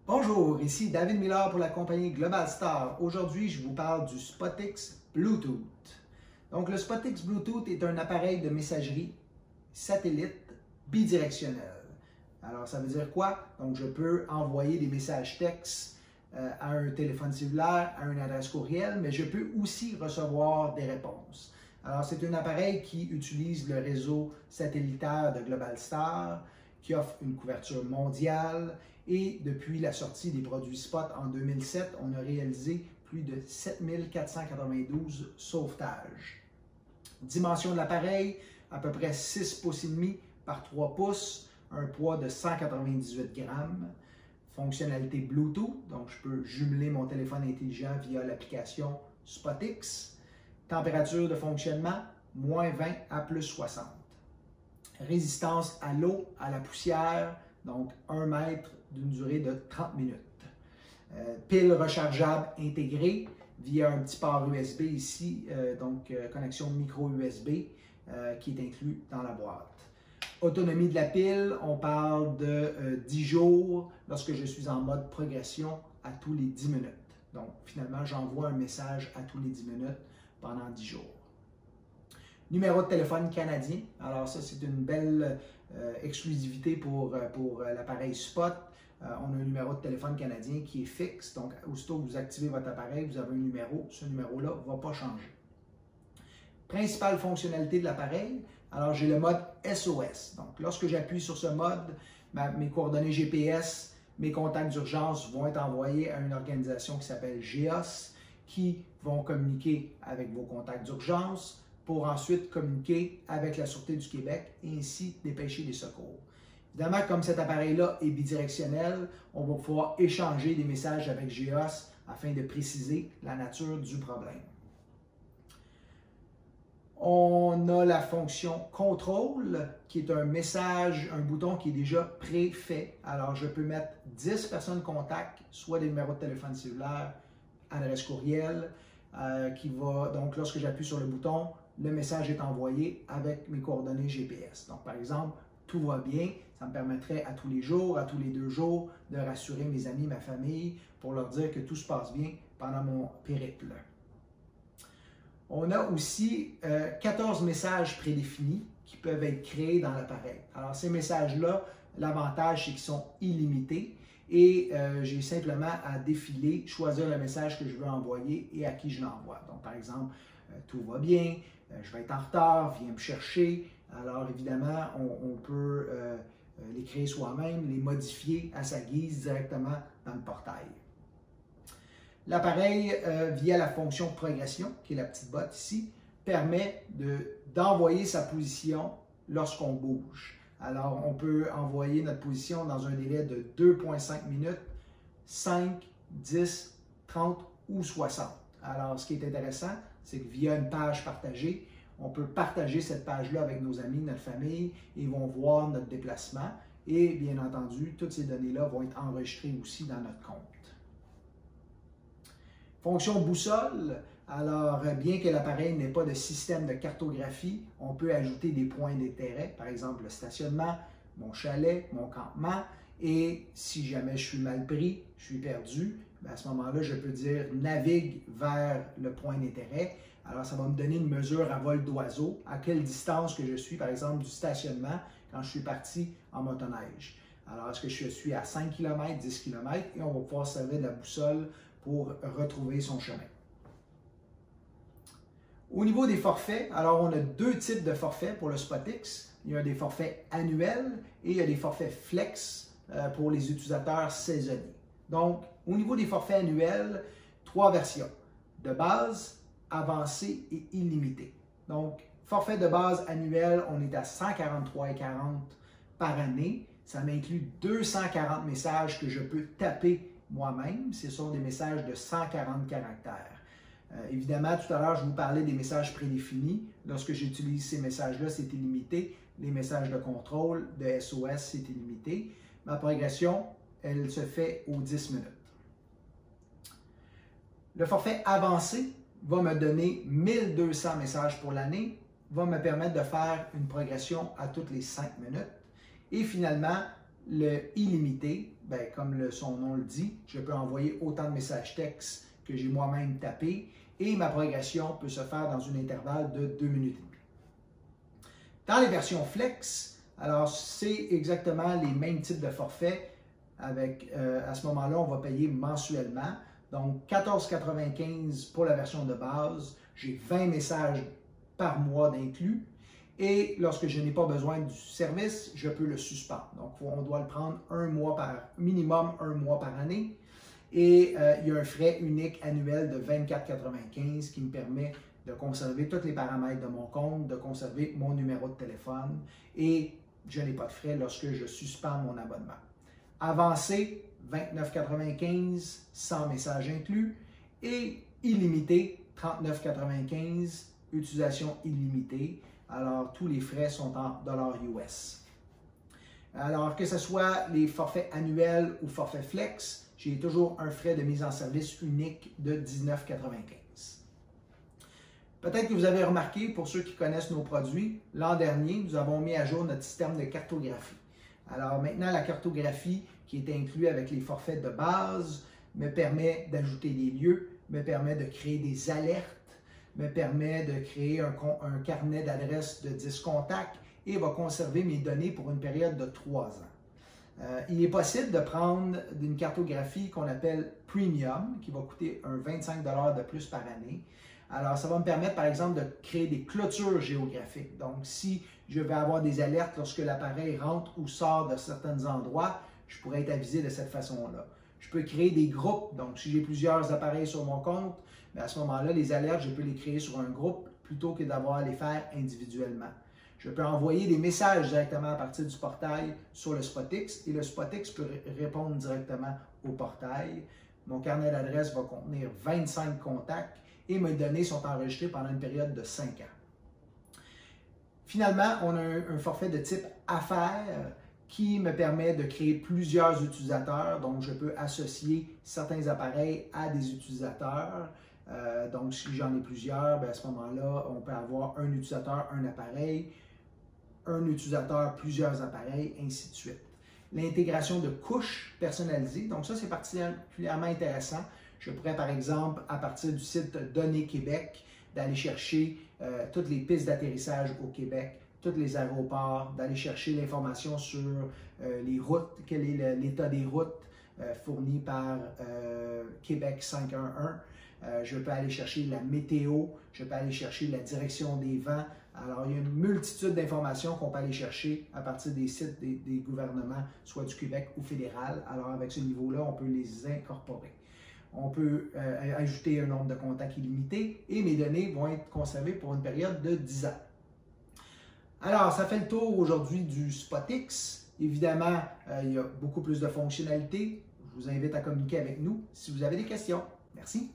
Bonjour, ici David Miller pour la compagnie Globalstar. Aujourd'hui, je vous parle du SpotX Bluetooth. Donc, le SpotX Bluetooth est un appareil de messagerie satellite bidirectionnel. Alors, ça veut dire quoi? Donc, je peux envoyer des messages textes à un téléphone cellulaire, à une adresse courriel, mais je peux aussi recevoir des réponses. Alors, c'est un appareil qui utilise le réseau satellitaire de Globalstar, qui offre une couverture mondiale. Et depuis la sortie des produits Spot en 2007, on a réalisé plus de 7492 sauvetages. Dimension de l'appareil, à peu près 6 pouces et demi par 3 pouces, un poids de 198 grammes. Fonctionnalité Bluetooth, donc je peux jumeler mon téléphone intelligent via l'application SpotX. Température de fonctionnement, moins 20 à plus 60. Résistance à l'eau, à la poussière, donc 1 mètre d'une durée de 30 minutes. Pile rechargeable intégrée via un petit port USB ici, connexion micro USB qui est inclus dans la boîte. Autonomie de la pile, on parle de 10 jours lorsque je suis en mode progression à tous les 10 minutes. Donc finalement, j'envoie un message à tous les 10 minutes pendant 10 jours. Numéro de téléphone canadien. Alors ça, c'est une belle exclusivité pour l'appareil Spot. On a un numéro de téléphone canadien qui est fixe. Donc, aussitôt que vous activez votre appareil, vous avez un numéro. Ce numéro-là ne va pas changer. Principale fonctionnalité de l'appareil. Alors, j'ai le mode SOS. Donc, lorsque j'appuie sur ce mode, mes coordonnées GPS, mes contacts d'urgence vont être envoyés à une organisation qui s'appelle GEOS, qui vont communiquer avec vos contacts d'urgence, pour ensuite communiquer avec la Sûreté du Québec et ainsi dépêcher des secours. Évidemment, comme cet appareil-là est bidirectionnel, on va pouvoir échanger des messages avec GEOS afin de préciser la nature du problème. On a la fonction contrôle qui est un message, un bouton qui est déjà préfait. Alors, je peux mettre 10 personnes contact, soit des numéros de téléphone cellulaire, adresse courriel, donc lorsque j'appuie sur le bouton, le message est envoyé avec mes coordonnées GPS. Donc, par exemple, tout va bien, ça me permettrait à tous les jours, à tous les 2 jours, de rassurer mes amis, ma famille, pour leur dire que tout se passe bien pendant mon périple. On a aussi 14 messages prédéfinis qui peuvent être créés dans l'appareil. Alors, ces messages-là, l'avantage, c'est qu'ils sont illimités et j'ai simplement à défiler, choisir le message que je veux envoyer et à qui je l'envoie. Donc, par exemple, tout va bien, je vais être en retard, viens me chercher. Alors, évidemment, on peut les créer soi-même, les modifier à sa guise directement dans le portail. L'appareil, via la fonction progression, qui est la petite botte ici, permet d'envoyer sa position lorsqu'on bouge. Alors, on peut envoyer notre position dans un délai de 2,5 minutes, 5, 10, 30 ou 60. Alors, ce qui est intéressant, c'est que via une page partagée, on peut partager cette page-là avec nos amis, notre famille, et ils vont voir notre déplacement. Et bien entendu, toutes ces données-là vont être enregistrées aussi dans notre compte. Fonction boussole. Alors, bien que l'appareil n'ait pas de système de cartographie, on peut ajouter des points d'intérêt, par exemple le stationnement, mon chalet, mon campement. Et si jamais je suis mal pris, je suis perdu, à ce moment-là, je peux dire navigue vers le point d'intérêt. Alors, ça va me donner une mesure à vol d'oiseau, à quelle distance que je suis, par exemple, du stationnement quand je suis parti en motoneige. Alors, est-ce que je suis à 5 km, 10 km? Et on va pouvoir se servir de la boussole pour retrouver son chemin. Au niveau des forfaits, alors on a 2 types de forfaits pour le SpotX. Il y a des forfaits annuels et il y a des forfaits flex pour les utilisateurs saisonniers. Donc, au niveau des forfaits annuels, 3 versions. De base, avancé et illimité. Donc, forfait de base annuel, on est à 143,40 par année. Ça m'inclut 240 messages que je peux taper moi-même. Ce sont des messages de 140 caractères. Évidemment, tout à l'heure, je vous parlais des messages prédéfinis. Lorsque j'utilise ces messages-là, c'est illimité. Les messages de contrôle, de SOS, c'est illimité. Ma progression, elle se fait aux 10 minutes. Le forfait avancé va me donner 1200 messages pour l'année, va me permettre de faire une progression à toutes les 5 minutes. Et finalement, le illimité, ben, comme son nom le dit, je peux envoyer autant de messages textes que j'ai moi-même tapé et ma progression peut se faire dans un intervalle de 2 minutes et demie. Dans les versions Flex, alors c'est exactement les mêmes types de forfaits. Avec, à ce moment-là, on va payer mensuellement. Donc, 14,95 pour la version de base. J'ai 20 messages par mois d'inclus. Et lorsque je n'ai pas besoin du service, je peux le suspendre. Donc, on doit le prendre minimum un mois par année. Et il y a un frais unique annuel de 24,95 qui me permet de conserver tous les paramètres de mon compte, de conserver mon numéro de téléphone et je n'ai pas de frais lorsque je suspends mon abonnement. Avancé, 29,95, 100 messages inclus et illimité, 39,95, utilisation illimitée. Alors, tous les frais sont en dollars US. Alors, que ce soit les forfaits annuels ou forfaits flex, j'ai toujours un frais de mise en service unique de 19,95. Peut-être que vous avez remarqué, pour ceux qui connaissent nos produits, l'an dernier, nous avons mis à jour notre système de cartographie. Alors maintenant, la cartographie qui est inclue avec les forfaits de base me permet d'ajouter des lieux, me permet de créer des alertes, me permet de créer un carnet d'adresses de 10 contacts et va conserver mes données pour une période de 3 ans. Il est possible de prendre une cartographie qu'on appelle Premium, qui va coûter un 25 $ de plus par année. Alors, ça va me permettre, par exemple, de créer des clôtures géographiques. Donc, si je vais avoir des alertes lorsque l'appareil rentre ou sort de certains endroits, je pourrais être avisé de cette façon-là. Je peux créer des groupes. Donc, si j'ai plusieurs appareils sur mon compte, à ce moment-là, les alertes, je peux les créer sur un groupe plutôt que d'avoir à les faire individuellement. Je peux envoyer des messages directement à partir du portail sur le SpotX et le SpotX peut répondre directement au portail. Mon carnet d'adresses va contenir 25 contacts et mes données sont enregistrées pendant une période de 5 ans. Finalement, on a un forfait de type affaires qui me permet de créer plusieurs utilisateurs. Donc, je peux associer certains appareils à des utilisateurs. Donc, si j'en ai plusieurs, à ce moment-là, on peut avoir un utilisateur, un appareil, un utilisateur, plusieurs appareils, ainsi de suite. L'intégration de couches personnalisées, donc ça, c'est particulièrement intéressant. Je pourrais, par exemple, à partir du site Données Québec, d'aller chercher toutes les pistes d'atterrissage au Québec, tous les aéroports, d'aller chercher l'information sur les routes, quel est l'état des routes fournies par Québec 511. Je peux aller chercher la météo, je peux aller chercher la direction des vents. Alors, il y a une multitude d'informations qu'on peut aller chercher à partir des sites des gouvernements, soit du Québec ou fédéral. Alors, avec ce niveau-là, on peut les incorporer. On peut ajouter un nombre de contacts illimité et mes données vont être conservées pour une période de 10 ans. Alors, ça fait le tour aujourd'hui du SpotX. Évidemment, il y a beaucoup plus de fonctionnalités. Je vous invite à communiquer avec nous si vous avez des questions. Merci.